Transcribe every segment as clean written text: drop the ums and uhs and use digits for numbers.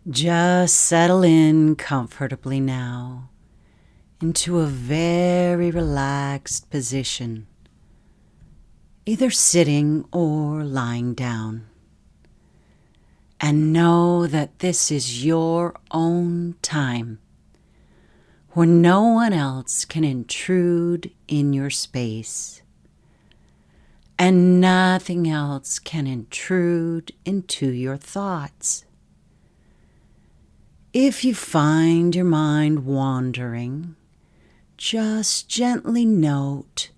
Just settle in comfortably now into a very relaxed position, either sitting or lying down. And know that this is your own time, where no one else can intrude in your space, and nothing else can intrude into your thoughts. If you find your mind wandering, just gently note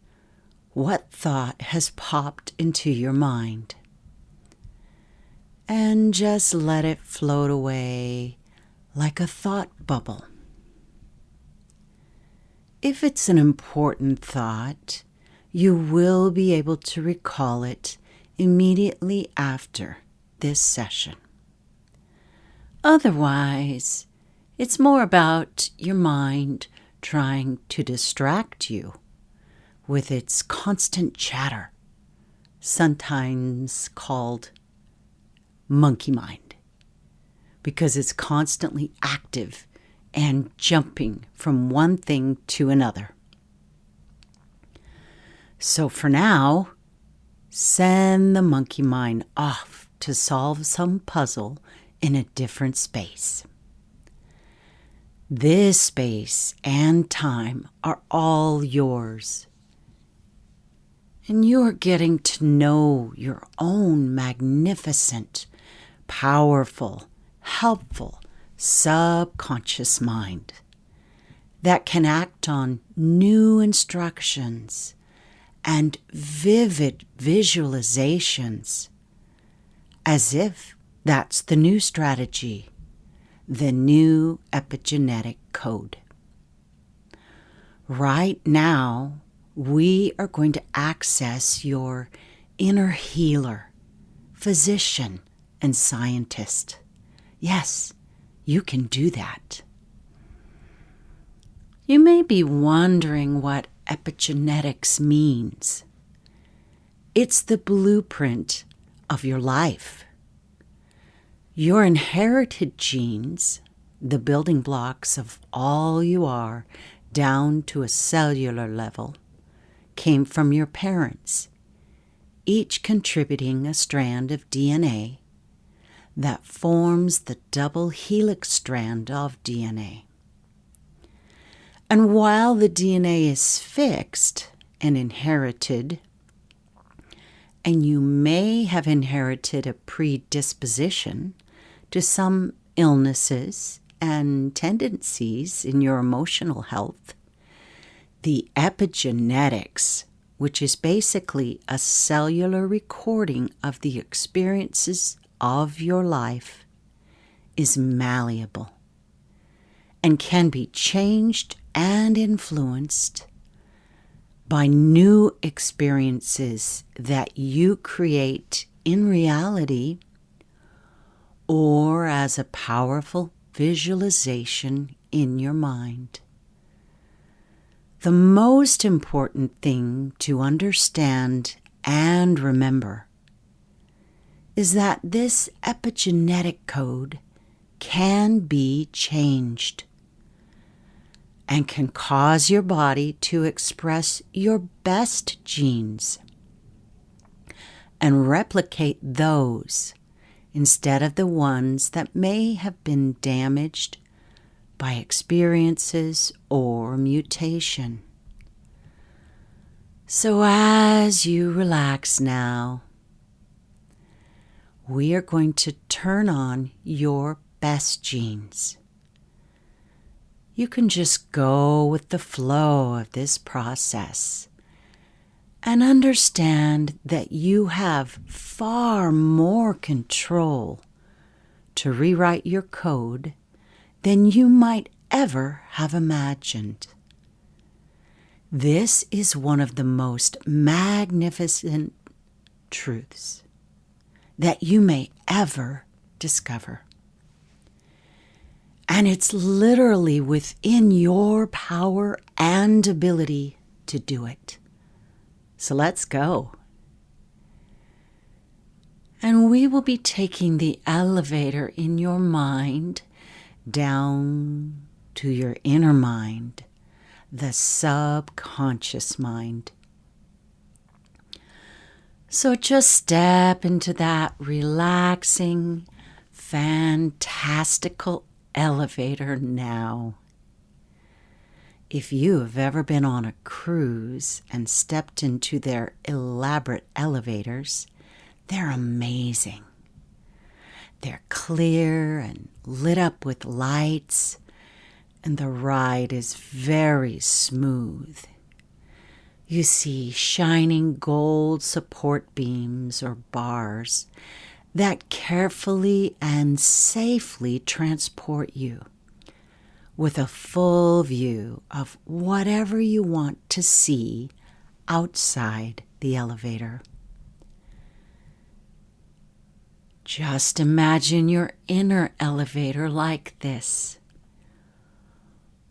what thought has popped into your mind, and just let it float away like a thought bubble. If it's an important thought, you will be able to recall it immediately after this session. Otherwise, it's more about your mind trying to distract you with its constant chatter, sometimes called monkey mind, because it's constantly active and jumping from one thing to another. So for now, send the monkey mind off to solve some puzzle in a different space. This space and time are all yours, and you are getting to know your own magnificent, powerful, helpful subconscious mind that can act on new instructions and vivid visualizations as if that's the new strategy, the new epigenetic code. Right now, we are going to access your inner healer, physician, and scientist. Yes, you can do that. You may be wondering what epigenetics means. It's the blueprint of your life. Your inherited genes, the building blocks of all you are, down to a cellular level, came from your parents, each contributing a strand of DNA that forms the double helix strand of DNA. And while the DNA is fixed and inherited, and you may have inherited a predisposition to some illnesses and tendencies in your emotional health, the epigenetics, which is basically a cellular recording of the experiences of your life, is malleable and can be changed and influenced by new experiences that you create in reality or as a powerful visualization in your mind. The most important thing to understand and remember is that this epigenetic code can be changed and can cause your body to express your best genes and replicate those instead of the ones that may have been damaged by experiences or mutation. So as you relax now, we are going to turn on your best genes. You can just go with the flow of this process and understand that you have far more control to rewrite your code than you might ever have imagined. This is one of the most magnificent truths that you may ever discover. And it's literally within your power and ability to do it. So let's go. And we will be taking the elevator in your mind down to your inner mind, the subconscious mind. So just step into that relaxing, fantastical elevator now. If you have ever been on a cruise and stepped into their elaborate elevators, they're amazing. They're clear and lit up with lights, and the ride is very smooth. You see shining gold support beams or bars that carefully and safely transport you with a full view of whatever you want to see outside the elevator. Just imagine your inner elevator like this.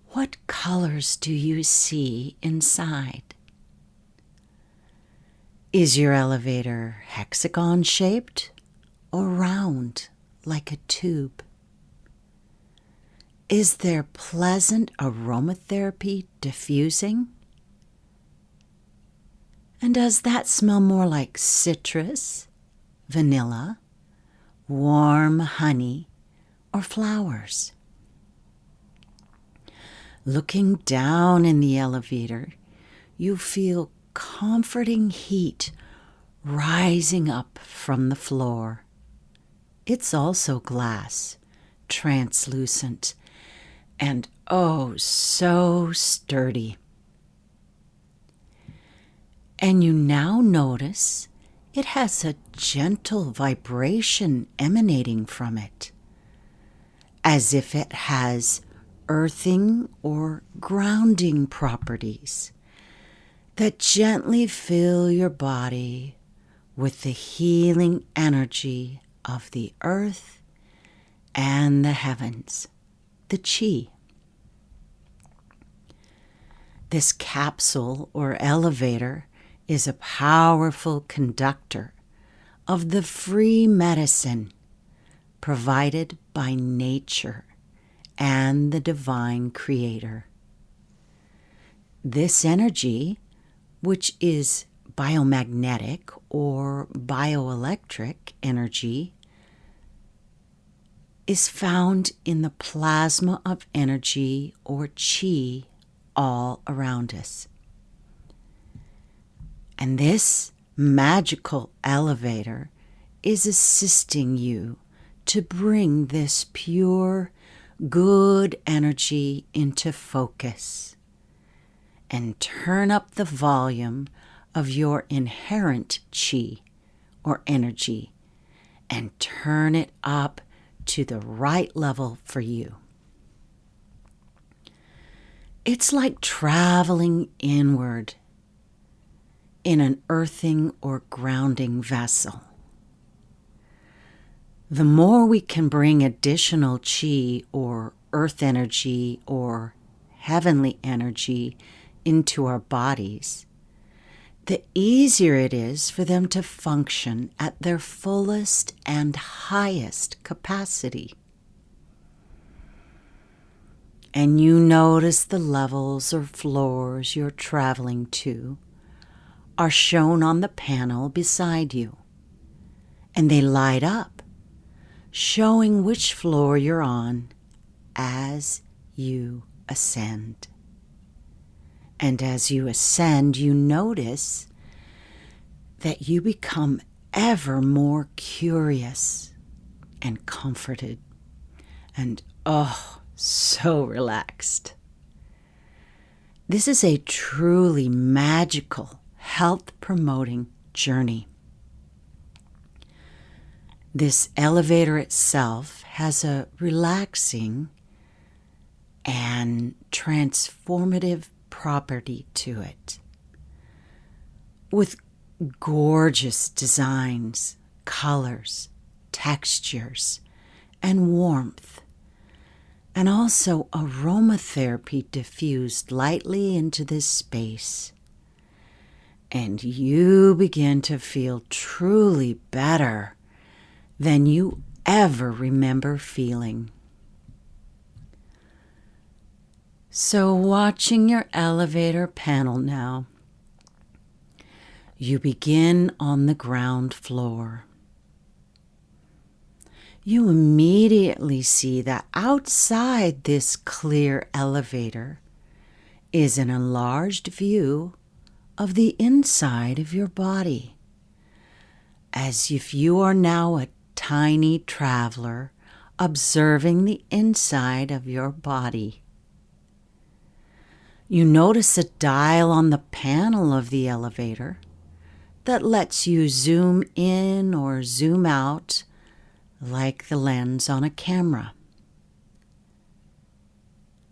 What colors do you see inside? Is your elevator hexagon-shaped or round like a tube? Is there pleasant aromatherapy diffusing? And does that smell more like citrus, vanilla, warm honey, or flowers? Looking down in the elevator, you feel comforting heat rising up from the floor. It's also glass, translucent, and oh, so sturdy. And you now notice it has a gentle vibration emanating from it, as if it has earthing or grounding properties that gently fill your body with the healing energy of the earth and the heavens, the chi. This capsule or elevator is a powerful conductor of the free medicine provided by nature and the divine creator. This energy, which is biomagnetic or bioelectric energy, is found in the plasma of energy or chi all around us. And this magical elevator is assisting you to bring this pure, good energy into focus and turn up the volume of your inherent chi or energy and turn it up to the right level for you. It's like traveling inward in an earthing or grounding vessel. The more we can bring additional chi or earth energy or heavenly energy into our bodies, the easier it is for them to function at their fullest and highest capacity. And you notice the levels or floors you're traveling to are shown on the panel beside you, and they light up, showing which floor you're on as you ascend. And as you ascend, you notice that you become ever more curious and comforted and, so relaxed. This is a truly magical, health-promoting journey. This elevator itself has a relaxing and transformative property to it, with gorgeous designs, colors, textures, and warmth, and also aromatherapy diffused lightly into this space. And you begin to feel truly better than you ever remember feeling. So watching your elevator panel now, you begin on the ground floor. You immediately see that outside this clear elevator is an enlarged view of the inside of your body, as if you are now a tiny traveler observing the inside of your body. You notice a dial on the panel of the elevator that lets you zoom in or zoom out like the lens on a camera.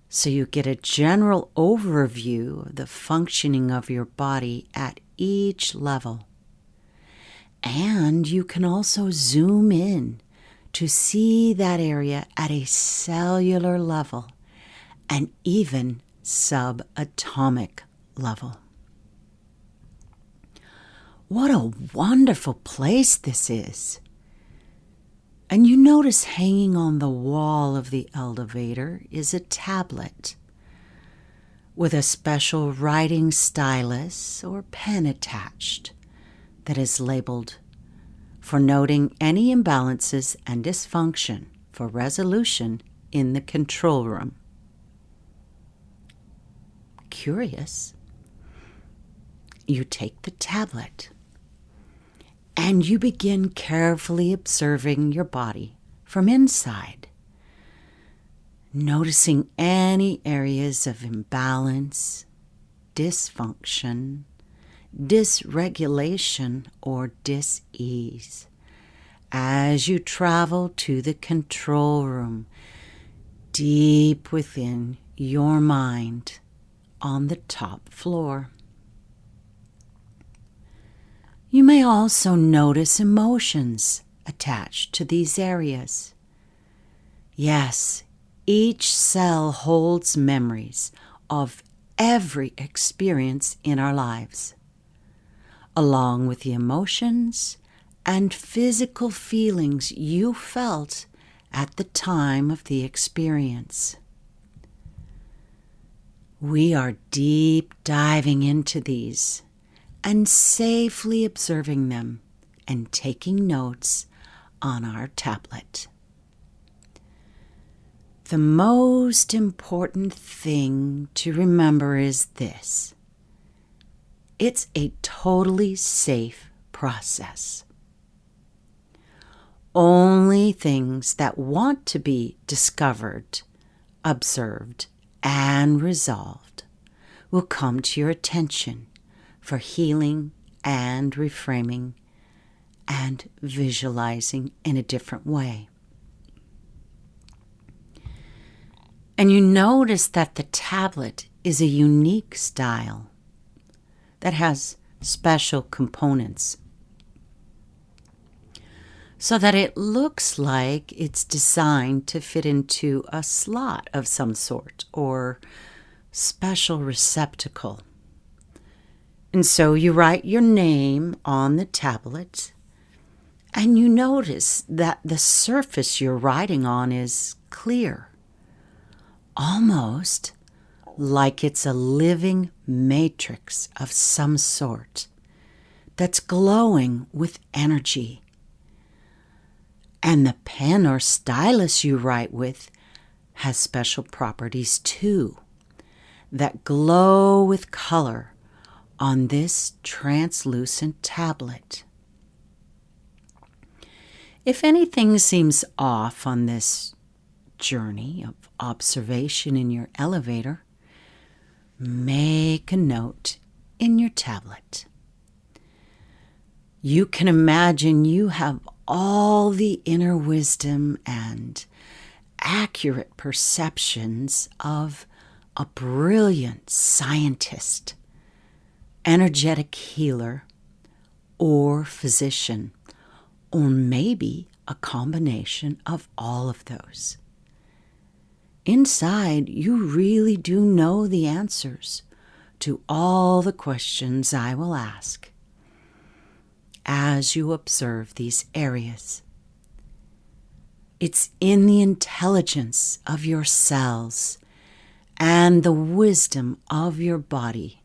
So you get a general overview of the functioning of your body at each level. And you can also zoom in to see that area at a cellular level and even subatomic level. What a wonderful place this is. And you notice hanging on the wall of the elevator is a tablet with a special writing stylus or pen attached that is labeled for noting any imbalances and dysfunction for resolution in the control room. Curious, you take the tablet and you begin carefully observing your body from inside, noticing any areas of imbalance, dysfunction, dysregulation, or dis-ease as you travel to the control room deep within your mind on the top floor. You may also notice emotions attached to these areas. Yes, each cell holds memories of every experience in our lives, along with the emotions and physical feelings you felt at the time of the experience. We are deep diving into these and safely observing them and taking notes on our tablet. The most important thing to remember is this: it's a totally safe process. Only things that want to be discovered, observed, and resolved will come to your attention for healing and reframing and visualizing in a different way. And you notice that the tablet is a unique style that has special components so that it looks like it's designed to fit into a slot of some sort or special receptacle. And so you write your name on the tablet, and you notice that the surface you're writing on is clear, almost like it's a living matrix of some sort that's glowing with energy. And the pen or stylus you write with has special properties too, that glow with color on this translucent tablet. If anything seems off on this journey of observation in your elevator, make a note in your tablet. You can imagine you have all the inner wisdom and accurate perceptions of a brilliant scientist, energetic healer, or physician, or maybe a combination of all of those. Inside, you really do know the answers to all the questions I will ask as you observe these areas. It's in the intelligence of your cells and the wisdom of your body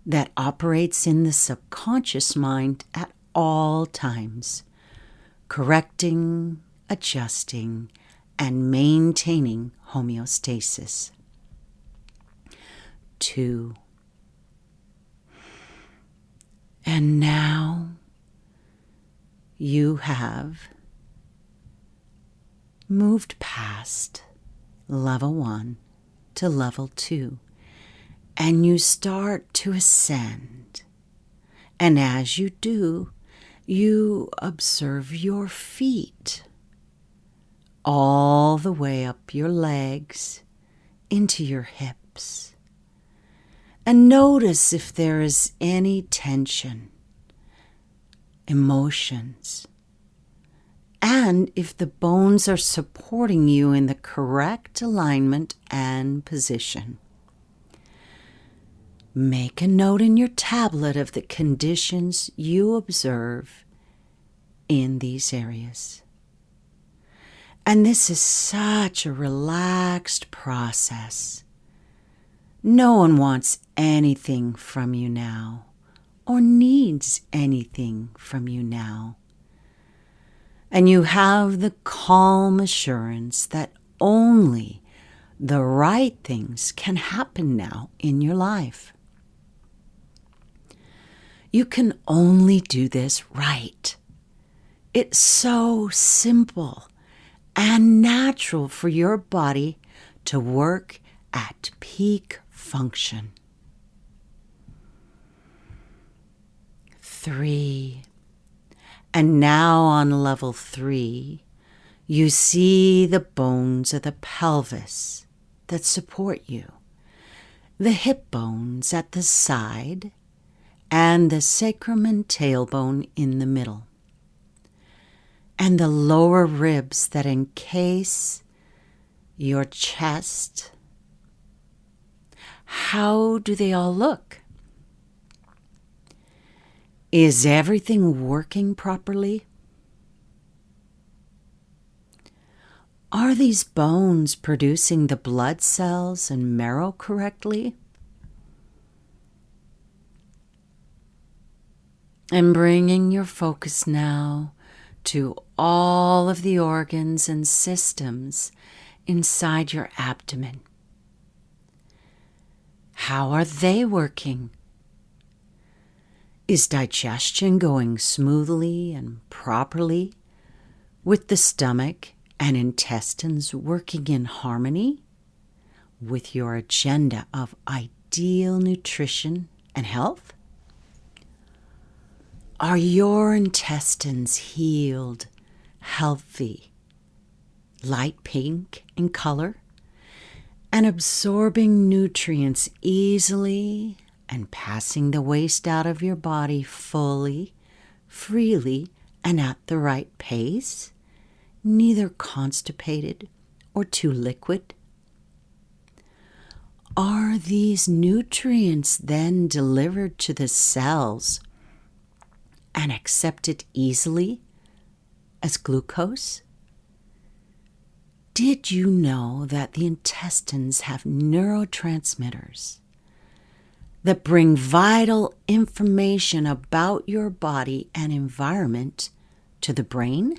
that operates in the subconscious mind at all times, correcting, adjusting, and maintaining homeostasis. 2. And now you have moved past level 1 to level 2, and you start to ascend. And as you do, you observe your feet all the way up your legs into your hips. And notice if there is any tension, emotions, and if the bones are supporting you in the correct alignment and position. Make a note in your tablet of the conditions you observe in these areas. And this is such a relaxed process. No one wants anything from you now or needs anything from you now. And you have the calm assurance that only the right things can happen now in your life. You can only do this right. It's so simple and natural for your body to work at peak function. 3. And now on level 3, you see the bones of the pelvis that support you, the hip bones at the side, and the sacrum and tailbone in the middle, and the lower ribs that encase your chest. How do they all look? Is everything working properly? Are these bones producing the blood cells and marrow correctly? And bringing your focus now to all of the organs and systems inside your abdomen. How are they working? Is digestion going smoothly and properly, with the stomach and intestines working in harmony with your agenda of ideal nutrition and health? Are your intestines healed, healthy, light pink in color, and absorbing nutrients easily and passing the waste out of your body fully, freely, and at the right pace, neither constipated or too liquid? Are these nutrients then delivered to the cells and accepted easily as glucose? Did you know that the intestines have neurotransmitters that bring vital information about your body and environment to the brain?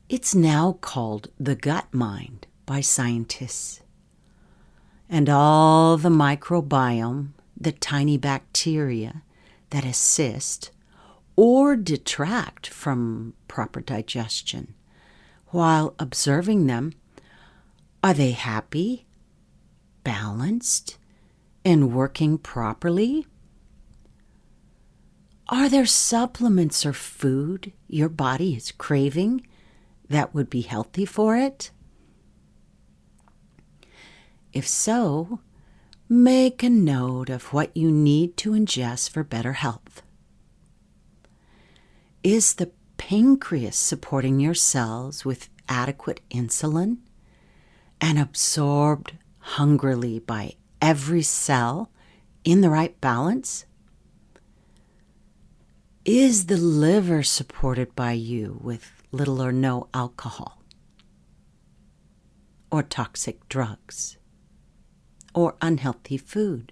It's now called the gut mind by scientists. And all the microbiome, the tiny bacteria that assist or detract from proper digestion, while observing them, are they happy, balanced, and working properly? Are there supplements or food your body is craving that would be healthy for it? If so, make a note of what you need to ingest for better health. Is the pancreas supporting your cells with adequate insulin and absorbed hungrily by every cell in the right balance? Is the liver supported by you with little or no alcohol, or toxic drugs, or unhealthy food?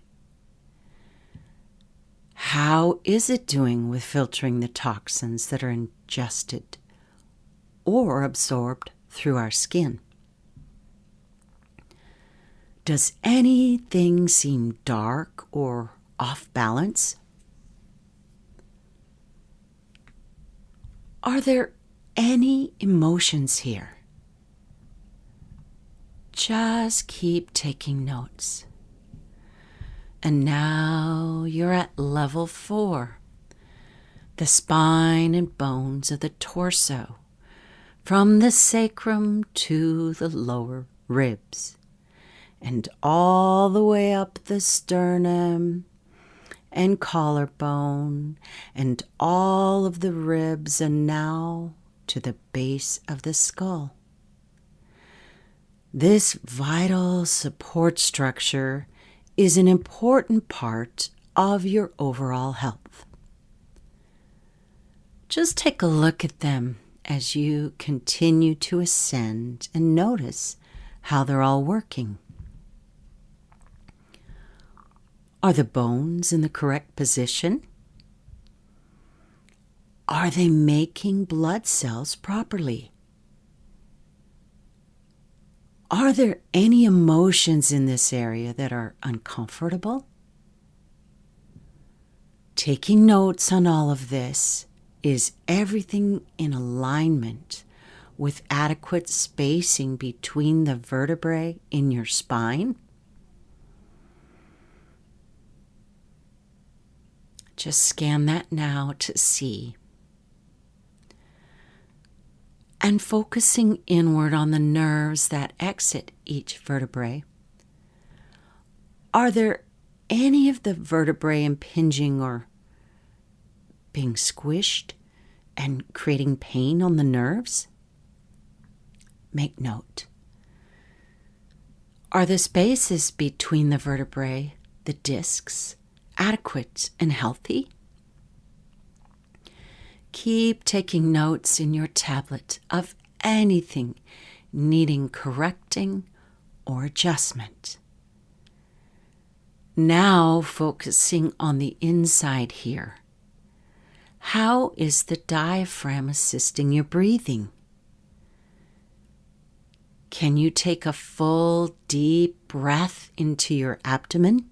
How is it doing with filtering the toxins that are ingested or absorbed through our skin? Does anything seem dark or off balance? Are there any emotions here? Just keep taking notes. And now you're at level 4, the spine and bones of the torso, from the sacrum to the lower ribs, and all the way up the sternum and collarbone, and all of the ribs, and now to the base of the skull. This vital support structure is an important part of your overall health. Just take a look at them as you continue to ascend and notice how they're all working. Are the bones in the correct position? Are they making blood cells properly? Are there any emotions in this area that are uncomfortable? Taking notes on all of this, is everything in alignment with adequate spacing between the vertebrae in your spine? Just scan that now to see. And focusing inward on the nerves that exit each vertebrae. Are there any of the vertebrae impinging or being squished and creating pain on the nerves? Make note. Are the spaces between the vertebrae, the discs, adequate and healthy? Keep taking notes in your tablet of anything needing correcting or adjustment. Now focusing on the inside here. How is the diaphragm assisting your breathing? Can you take a full, deep breath into your abdomen?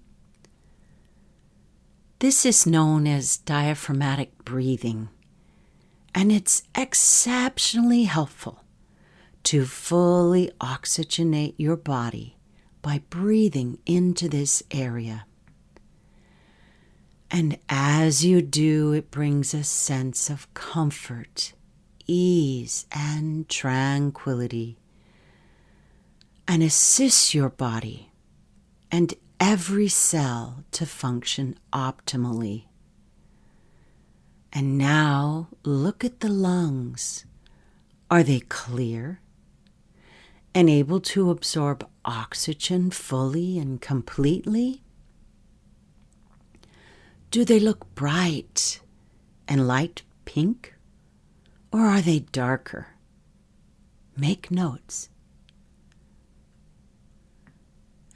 This is known as diaphragmatic breathing, and it's exceptionally helpful to fully oxygenate your body by breathing into this area. And as you do, it brings a sense of comfort, ease, and tranquility, and assists your body and every cell to function optimally. And now look at the lungs. Are they clear and able to absorb oxygen fully and completely? Do they look bright and light pink, or are they darker? Make notes.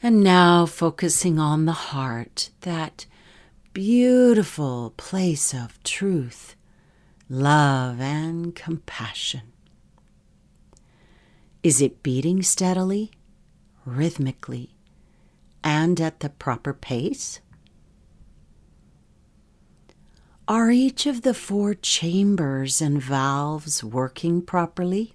And now focusing on the heart, that beautiful place of truth, love, and compassion. Is it beating steadily, rhythmically, and at the proper pace? Are each of the 4 chambers and valves working properly?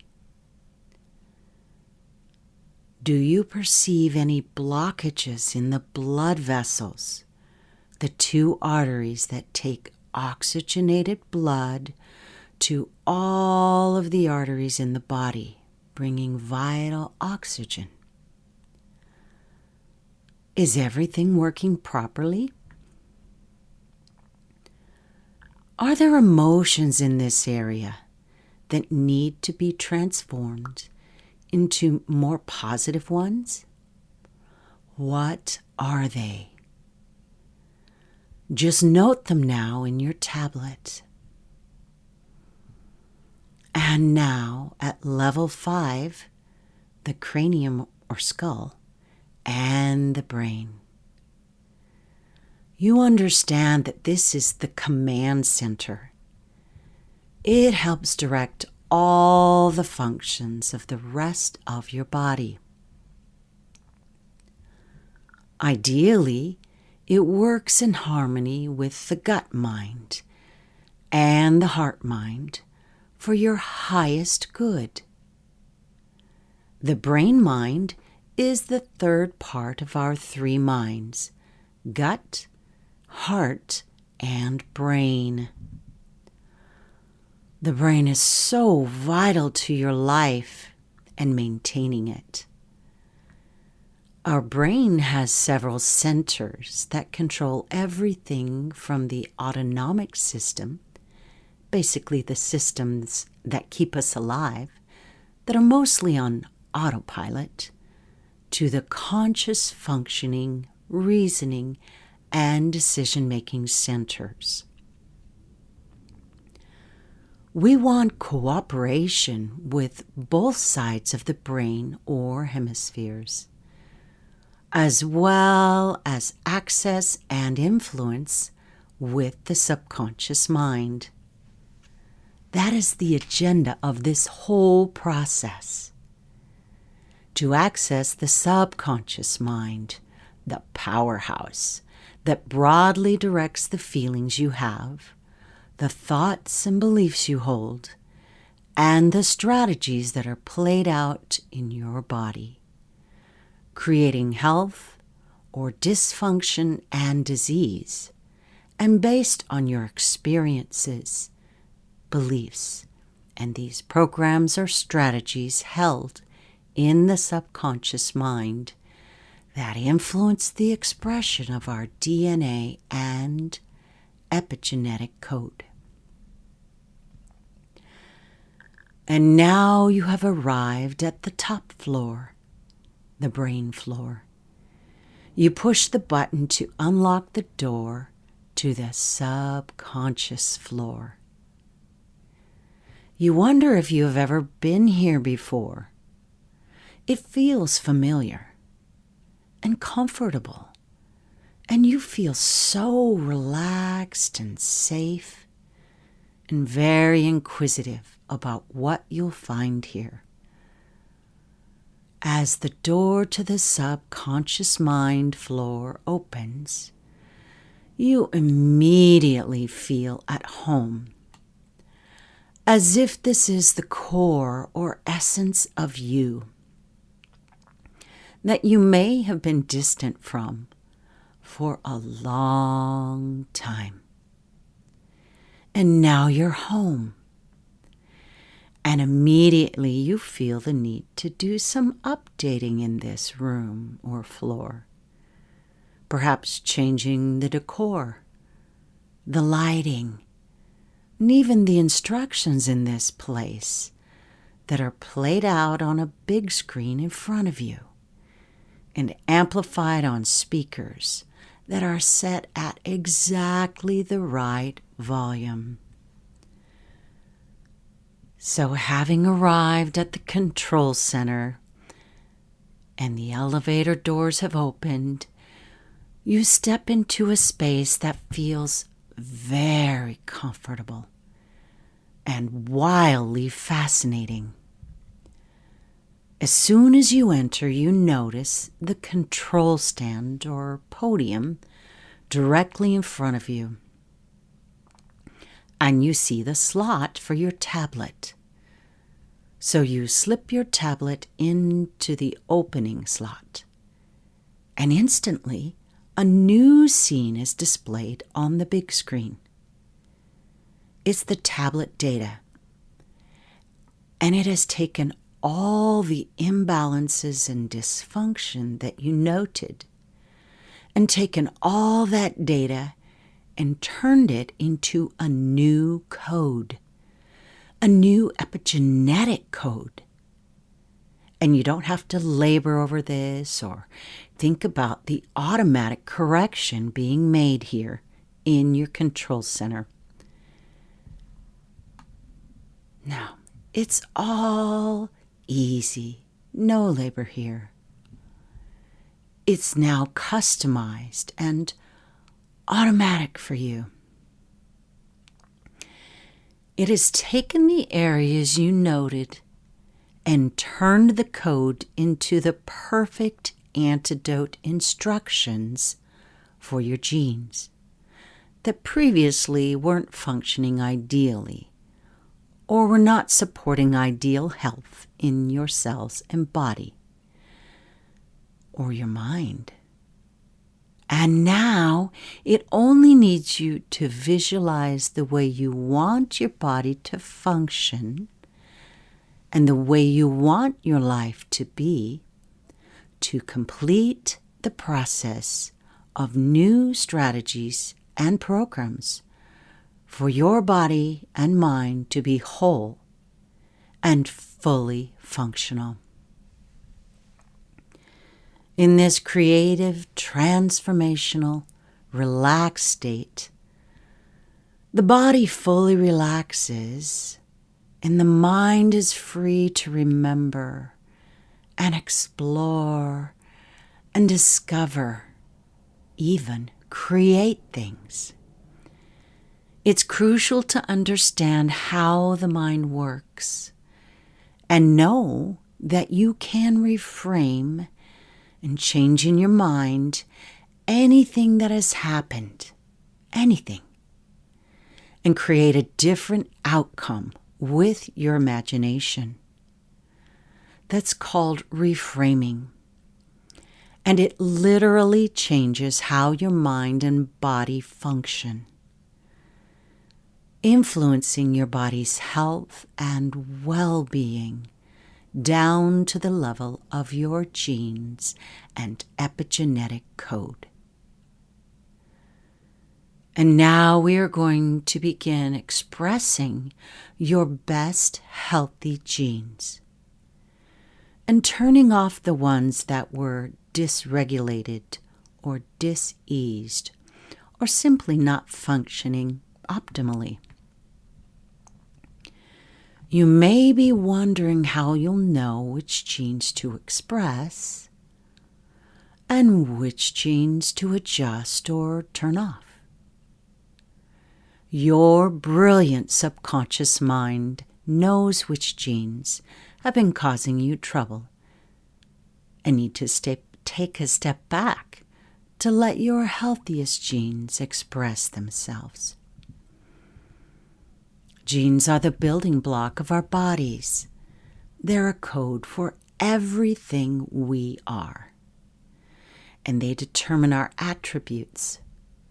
Do you perceive any blockages in the blood vessels, the 2 arteries that take oxygenated blood to all of the arteries in the body, bringing vital oxygen? Is everything working properly? Are there emotions in this area that need to be transformed into more positive ones? What are they? Just note them now in your tablet. And now at level 5, the cranium or skull and the brain. You understand that this is the command center. It helps direct all the functions of the rest of your body. Ideally, it works in harmony with the gut mind and the heart mind for your highest good. The brain mind is the third part of our 3 minds: gut, heart, and brain. The brain is so vital to your life and maintaining it. Our brain has several centers that control everything from the autonomic system, basically the systems that keep us alive, that are mostly on autopilot, to the conscious functioning, reasoning, and decision-making centers. We want cooperation with both sides of the brain or hemispheres, as well as access and influence with the subconscious mind. That is the agenda of this whole process. To access the subconscious mind, the powerhouse that broadly directs the feelings you have, the thoughts and beliefs you hold, and the strategies that are played out in your body, creating health or dysfunction and disease, and based on your experiences, beliefs, and these programs or strategies held in the subconscious mind that influence the expression of our DNA and epigenetic code. And now you have arrived at the top floor, the brain floor. You push the button to unlock the door to the subconscious floor. You wonder if you have ever been here before. It feels familiar and comfortable, and you feel so relaxed and safe and very inquisitive about what you'll find here. As the door to the subconscious mind floor opens, you immediately feel at home, as if this is the core or essence of you that you may have been distant from for a long time. And now you're home. And immediately you feel the need to do some updating in this room or floor. Perhaps changing the decor, the lighting, and even the instructions in this place that are played out on a big screen in front of you and amplified on speakers that are set at exactly the right volume. So having arrived at the control center and the elevator doors have opened, you step into a space that feels very comfortable and wildly fascinating. As soon as you enter, you notice the control stand or podium directly in front of you. And you see the slot for your tablet. So you slip your tablet into the opening slot. And instantly, a new scene is displayed on the big screen. It's the tablet data. And it has taken all the imbalances and dysfunction that you noted and taken all that data and turned it into a new code, a new epigenetic code. And you don't have to labor over this or think about the automatic correction being made here in your control center. Now, It's all easy. No labor here. It's now customized and automatic for you. It has taken the areas you noted and turned the code into the perfect antidote instructions for your genes that previously weren't functioning ideally or were not supporting ideal health in your cells and body or your mind. And now it only needs you to visualize the way you want your body to function and the way you want your life to be to complete the process of new strategies and programs for your body and mind to be whole and fully functional. In this creative, transformational, relaxed state, the body fully relaxes and the mind is free to remember and explore and discover, even create things. It's crucial to understand how the mind works and know that you can reframe and change in your mind anything that has happened, anything, and create a different outcome with your imagination. That's called reframing. And it literally changes how your mind and body function, influencing your body's health and well-being down to the level of your genes and epigenetic code. And now we are going to begin expressing your best healthy genes and turning off the ones that were dysregulated or diseased or simply not functioning optimally. You may be wondering how you'll know which genes to express and which genes to adjust or turn off. Your brilliant subconscious mind knows which genes have been causing you trouble and need to take a step back to let your healthiest genes express themselves. Genes are the building block of our bodies. They're a code for everything we are. And they determine our attributes,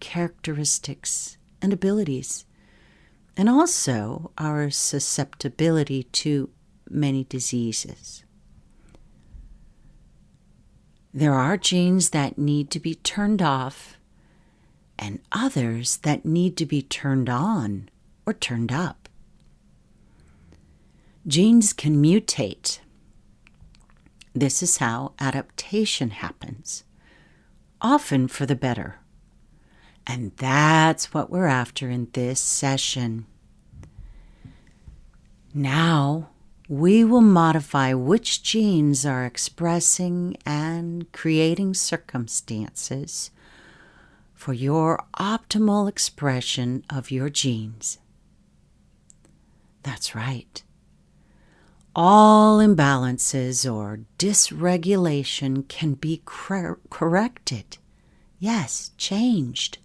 characteristics, and abilities, and also our susceptibility to many diseases. There are genes that need to be turned off and others that need to be turned on or turned up. Genes can mutate. This is how adaptation happens, often for the better. And that's what we're after in this session. Now, we will modify which genes are expressing and creating circumstances for your optimal expression of your genes. That's right. All imbalances or dysregulation can be corrected, yes, changed,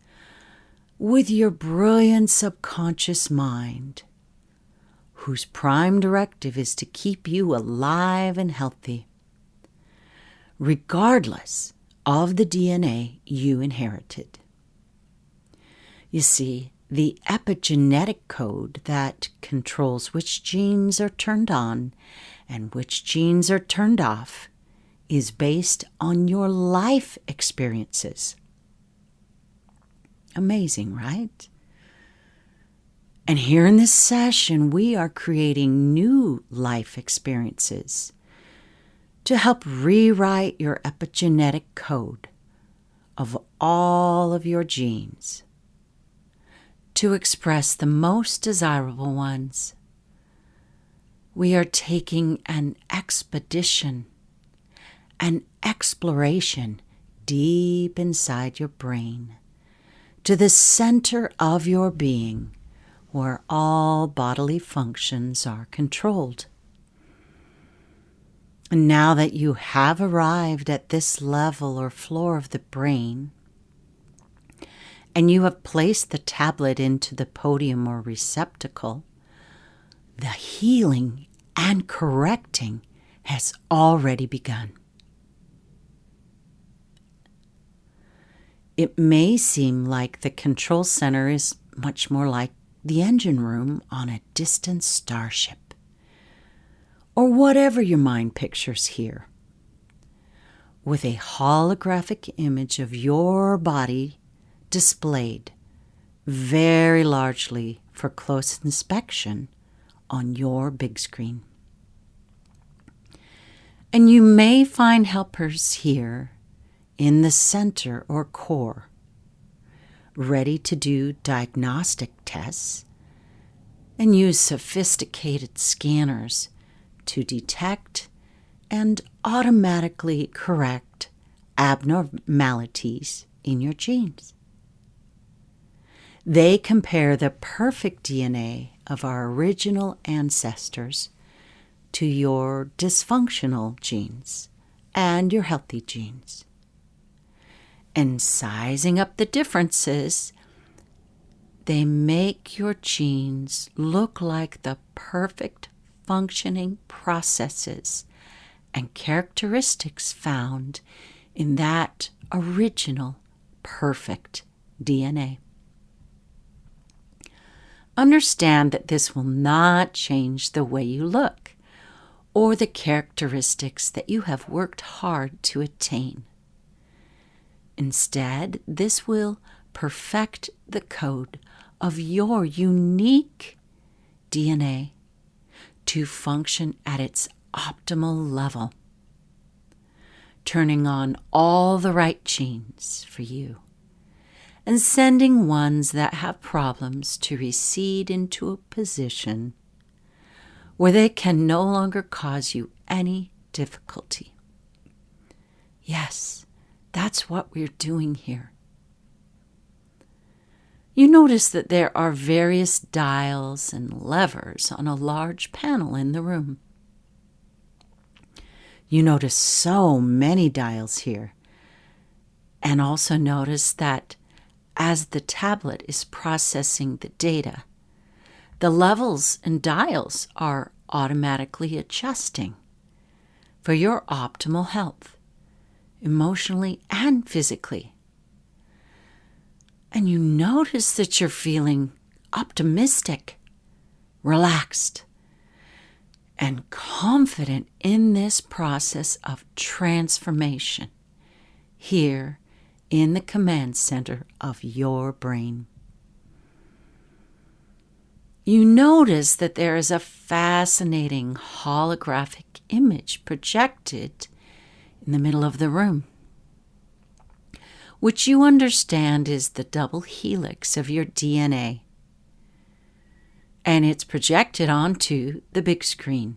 with your brilliant subconscious mind, whose prime directive is to keep you alive and healthy, regardless of the DNA you inherited. You see, the epigenetic code that controls which genes are turned on and which genes are turned off is based on your life experiences. Amazing, right? And here in this session, we are creating new life experiences to help rewrite your epigenetic code of all of your genes to express the most desirable ones we are taking an expedition, an exploration deep inside your brain, to the center of your being, where all bodily functions are controlled. And now that you have arrived at this level or floor of the brain, and you have placed the tablet into the podium or receptacle, the healing and correcting has already begun. It may seem like the control center is much more like the engine room on a distant starship, or whatever your mind pictures here, with a holographic image of your body displayed very largely for close inspection on your big screen. And you may find helpers here in the center or core, ready to do diagnostic tests and use sophisticated scanners to detect and automatically correct abnormalities in your genes. They compare the perfect DNA of our original ancestors to your dysfunctional genes and your healthy genes. And sizing up the differences, they make your genes look like the perfect functioning processes and characteristics found in that original perfect DNA. Understand that this will not change the way you look or the characteristics that you have worked hard to attain. Instead, this will perfect the code of your unique DNA to function at its optimal level, turning on all the right genes for you and sending ones that have problems to recede into a position where they can no longer cause you any difficulty. Yes, that's what we're doing here. You notice that there are various dials and levers on a large panel in the room. You notice so many dials here, and also notice that as the tablet is processing the data, the levels and dials are automatically adjusting for your optimal health, emotionally and physically. And you notice that you're feeling optimistic, relaxed, and confident in this process of transformation here in the command center of your brain. You notice that there is a fascinating holographic image projected in the middle of the room, which you understand is the double helix of your DNA. And it's projected onto the big screen.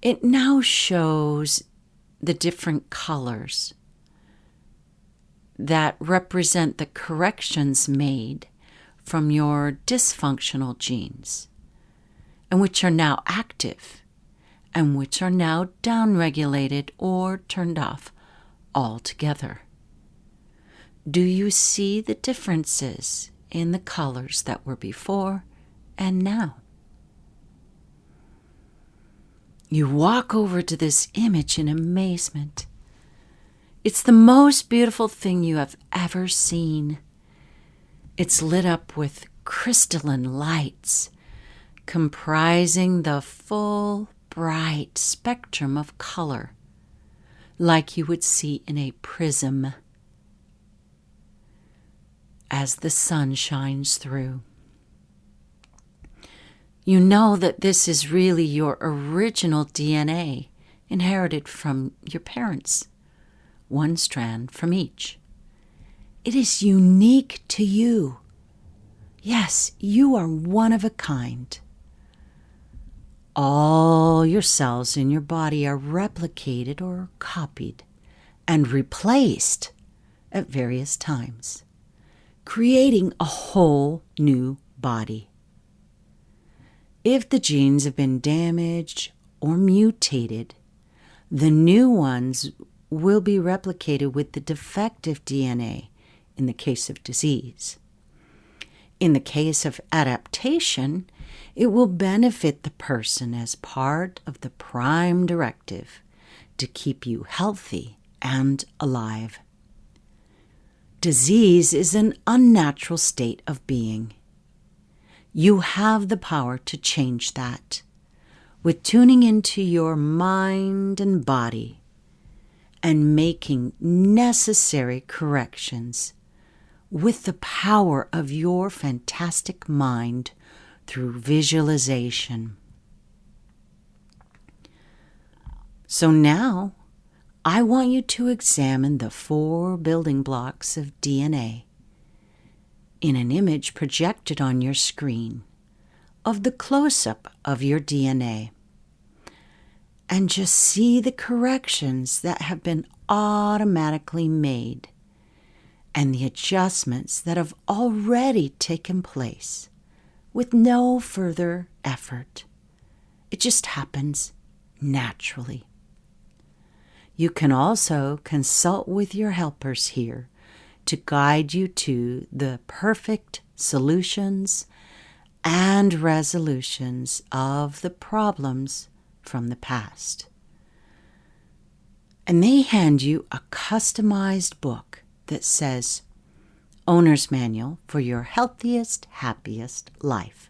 It now shows the different colors that represent the corrections made from your dysfunctional genes, and which are now active, and which are now downregulated or turned off altogether. Do you see the differences in the colors that were before and now? You walk over to this image in amazement. It's the most beautiful thing you have ever seen. It's lit up with crystalline lights, comprising the full, bright spectrum of color, like you would see in a prism as the sun shines through. You know that this is really your original DNA, inherited from your parents, one strand from each. It is unique to you. Yes, you are one of a kind. All your cells in your body are replicated or copied and replaced at various times, creating a whole new body. If the genes have been damaged or mutated, the new ones will be replicated with the defective DNA in the case of disease. In the case of adaptation, it will benefit the person as part of the prime directive to keep you healthy and alive. Disease is an unnatural state of being. You have the power to change that with tuning into your mind and body and making necessary corrections with the power of your fantastic mind through visualization. So now, I want you to examine the 4 building blocks of DNA in an image projected on your screen of the close-up of your DNA, and just see the corrections that have been automatically made and the adjustments that have already taken place with no further effort. It just happens naturally. You can also consult with your helpers here to guide you to the perfect solutions and resolutions of the problems from the past. And they hand you a customized book that says, Owner's Manual for Your Healthiest, Happiest Life.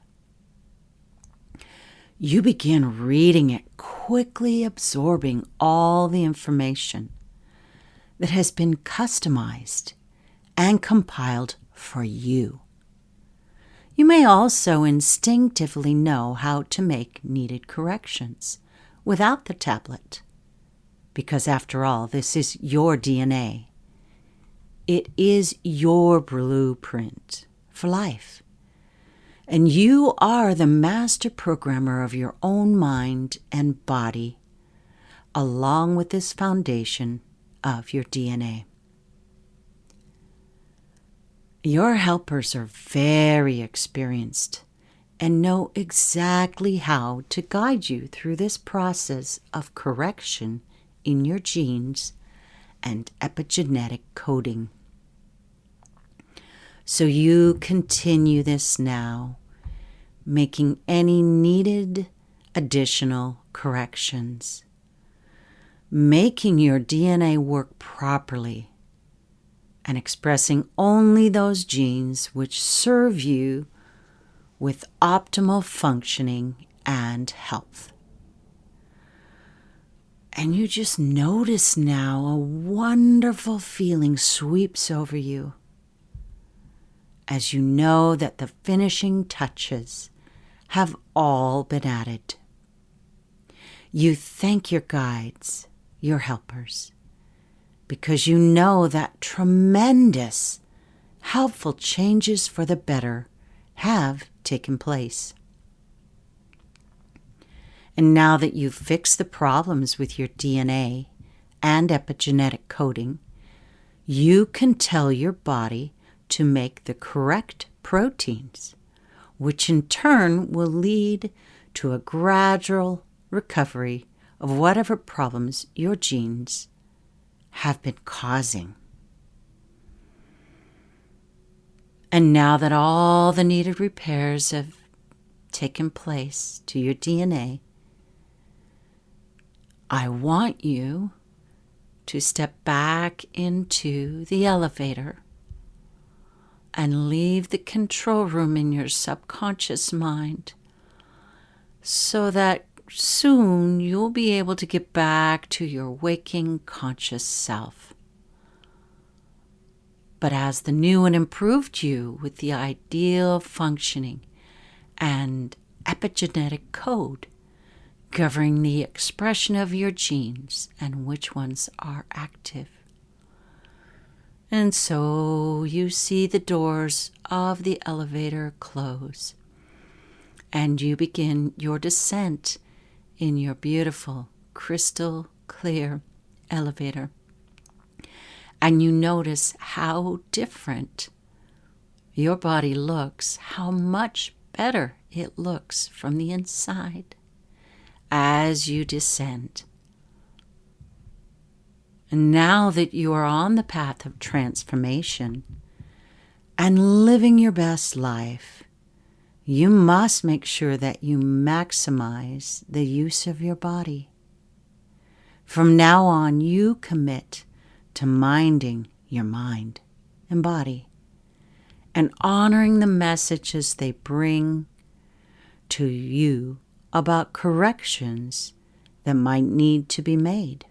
You begin reading it, quickly absorbing all the information that has been customized and compiled for you. You may also instinctively know how to make needed corrections without the tablet, because after all, this is your DNA. It is your blueprint for life. And you are the master programmer of your own mind and body, along with this foundation of your DNA. Your helpers are very experienced and know exactly how to guide you through this process of correction in your genes and epigenetic coding. So you continue this now, making any needed additional corrections, making your DNA work properly, and expressing only those genes which serve you with optimal functioning and health. And you just notice now a wonderful feeling sweeps over you as you know that the finishing touches have all been added. You thank your guides, your helpers, because you know that tremendous, helpful changes for the better have taken place. And now that you've fixed the problems with your DNA and epigenetic coding, you can tell your body to make the correct proteins, which in turn will lead to a gradual recovery of whatever problems your genes have been causing. And now that all the needed repairs have taken place to your DNA, I want you to step back into the elevator and leave the control room in your subconscious mind so that soon you'll be able to get back to your waking conscious self. But as the new and improved you with the ideal functioning and epigenetic code governing the expression of your genes and which ones are active. And so you see the doors of the elevator close, and you begin your descent in your beautiful crystal clear elevator, and you notice how different your body looks, how much better it looks from the inside as you descend. And now that you are on the path of transformation and living your best life, you must make sure that you maximize the use of your body. From now on, you commit to minding your mind and body and honoring the messages they bring to you about corrections that might need to be made.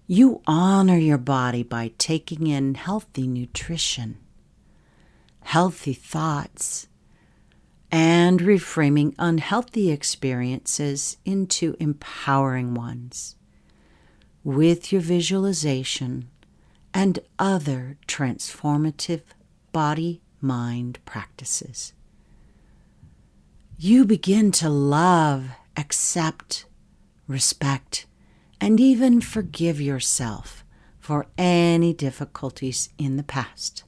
You honor your body by taking in healthy nutrition, healthy thoughts, and reframing unhealthy experiences into empowering ones with your visualization and other transformative body-mind practices. You begin to love, accept, respect, and even forgive yourself for any difficulties in the past.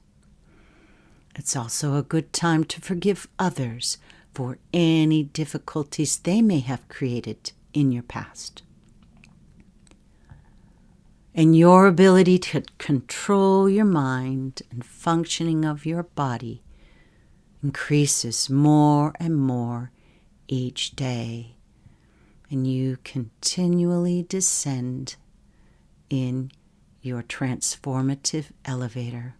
It's also a good time to forgive others for any difficulties they may have created in your past. And your ability to control your mind and functioning of your body increases more and more each day. And you continually descend in your transformative elevator.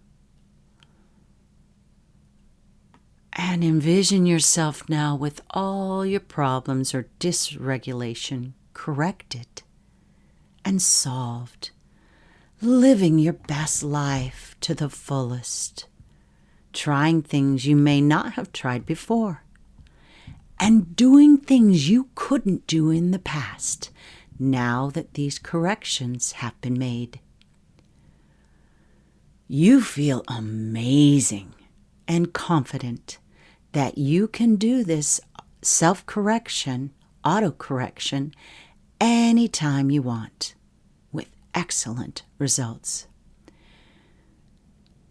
And envision yourself now with all your problems or dysregulation corrected and solved, living your best life to the fullest, trying things you may not have tried before, and doing things you couldn't do in the past now that these corrections have been made. You feel amazing and confident that you can do this self-correction, auto-correction, anytime you want with excellent results.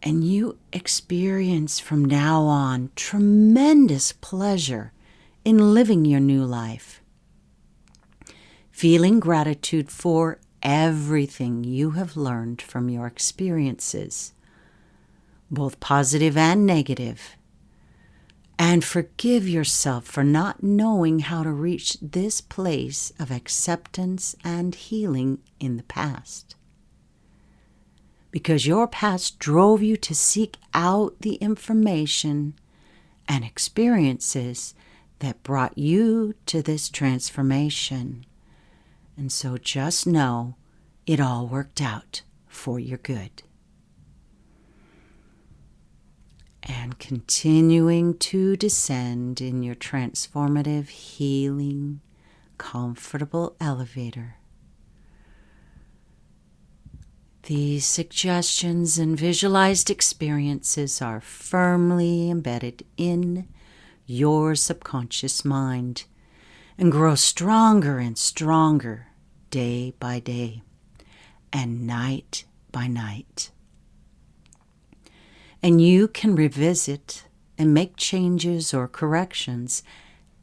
And you experience from now on tremendous pleasure in living your new life, feeling gratitude for everything you have learned from your experiences, both positive and negative, and forgive yourself for not knowing how to reach this place of acceptance and healing in the past. Because your past drove you to seek out the information and experiences that brought you to this transformation. And so just know it all worked out for your good. And continuing to descend in your transformative, healing, comfortable elevator. These suggestions and visualized experiences are firmly embedded in your subconscious mind and grow stronger and stronger day by day and night by night. And you can revisit and make changes or corrections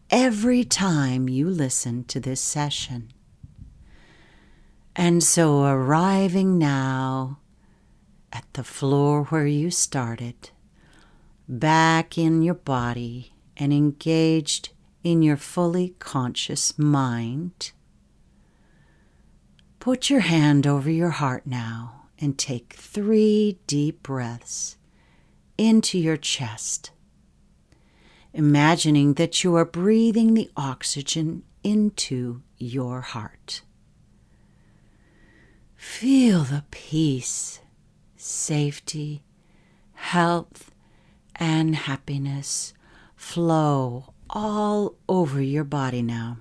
every time you listen to this session. And so arriving now at the floor where you started, back in your body and engaged in your fully conscious mind, put your hand over your heart now and take 3 deep breaths into your chest, imagining that you are breathing the oxygen into your heart. Feel the peace, safety, health, and happiness flow all over your body now.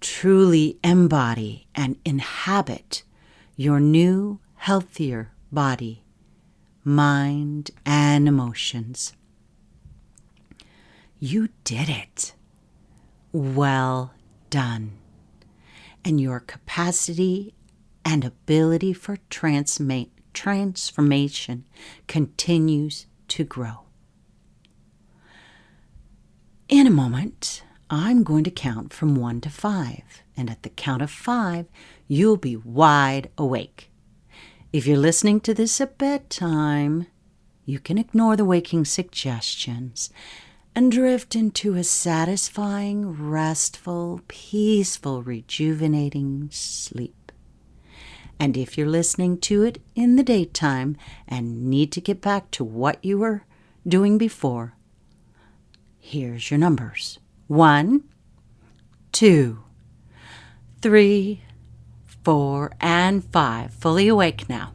Truly embody and inhabit your new, healthier body, mind, and emotions. You did it. Well done. And your capacity and ability for transformation continues to grow. In a moment, I'm going to count from 1 to 5, and at the count of 5, you'll be wide awake. If you're listening to this at bedtime, you can ignore the waking suggestions and drift into a satisfying, restful, peaceful, rejuvenating sleep. And if you're listening to it in the daytime and need to get back to what you were doing before, here's your numbers. 1, 2, 3, 4, and 5. Fully awake now.